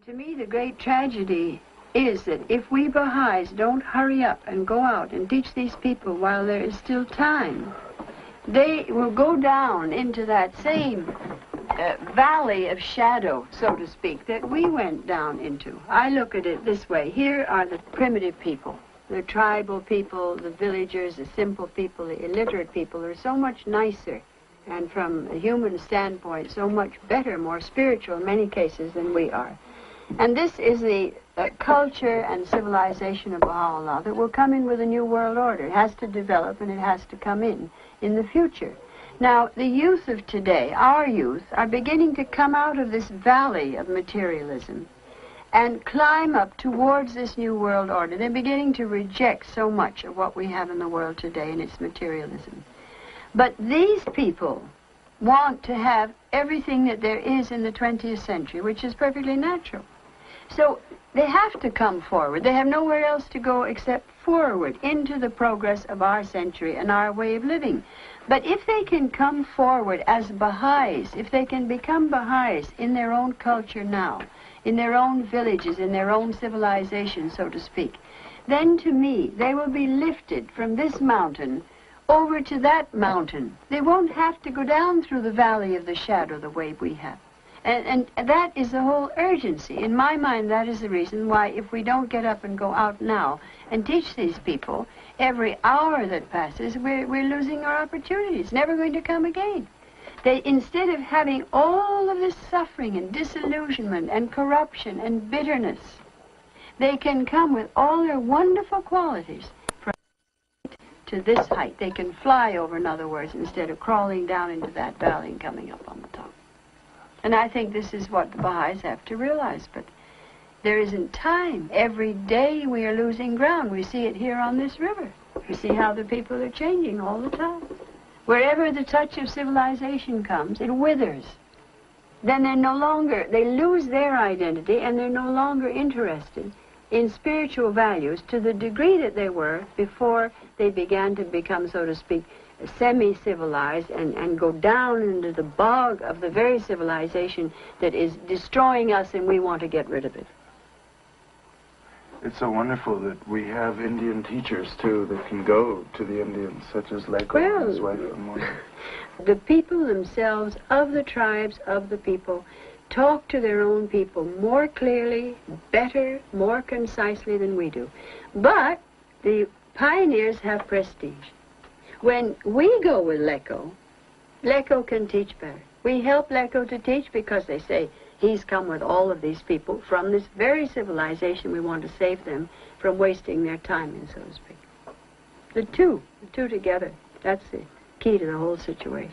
To me, the great tragedy is that if we Baha'is don't hurry up and go out and teach these people while there is still time, they will go down into that same valley of shadow, so to speak, that we went down into. I look at it this way. Here are the primitive people, the tribal people, the villagers, the simple people, the illiterate people are so much nicer and from a human standpoint so much better, more spiritual in many cases than we are. And this is the culture and civilization of Baha'u'llah that will come in with a new world order. It has to develop and it has to come in the future. Now, the youth of today, our youth, are beginning to come out of this valley of materialism and climb up towards this new world order. They're beginning to reject so much of what we have in the world today and its materialism. But these people want to have everything that there is in the 20th century, which is perfectly natural. So they have to come forward. They have nowhere else to go except forward into the progress of our century and our way of living. But if they can come forward as Baha'is, if they can become Baha'is in their own culture now, in their own villages, in their own civilization, so to speak, then to me, they will be lifted from this mountain over to that mountain. They won't have to go down through the valley of the shadow the way we have. And that is the whole urgency. In my mind, that is the reason why if we don't get up and go out now and teach these people, every hour that passes, we're losing our opportunities, never going to come again. They, instead of having all of this suffering and disillusionment and corruption and bitterness, they can come with all their wonderful qualities from to this height. They can fly over, in other words, instead of crawling down into that valley and coming up on the top. And I think this is what the Baha'is have to realize, but there isn't time. Every day we are losing ground. We see it here on this river. We see how the people are changing all the time. Wherever the touch of civilization comes, it withers. Then they're no longer, they lose their identity and they're no longer interested in spiritual values to the degree that they were before they began to become, so to speak, semi-civilized and go down into the bog of the very civilization that is destroying us and we want to get rid of it. It's so wonderful that we have Indian teachers, too, that can go to the Indians, such as Leko and his wife. The people themselves, of the tribes, of the people, talk to their own people more clearly, better, more concisely than we do. But the pioneers have prestige. When we go with Leko, Leko can teach better. We help Leko to teach because they say he's come with all of these people from this very civilization. We want to save them from wasting their time in, so to speak. The two together, that's the key to the whole situation.